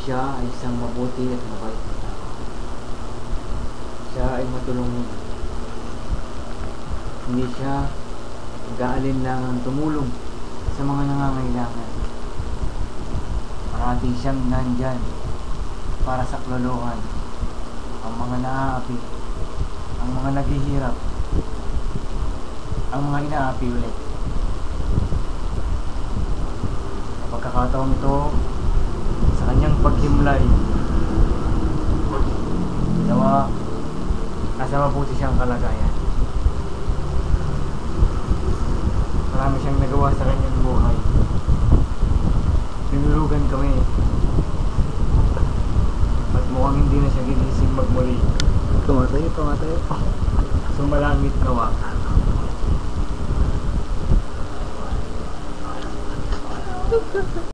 siya ay isang mabuti at mabait na tao. Siya ay matulungin. Hindi siya nag-aalinlangang tumulong sa mga nangangailangan. Parati siyang nandyan para sa klolohan ang mga naaapi, ang mga naghihirap, ang mga inaapi ulit. Sa pagkakataong ito, sa kanyang paghimlay, nawa nasa mabuti siyang kalagayan. Marami siyang nagawa sa kanyang buhay. Tinulugan kami at mukhang hindi na siya ginising magmuli. Tumatay. Sumalangit nawa.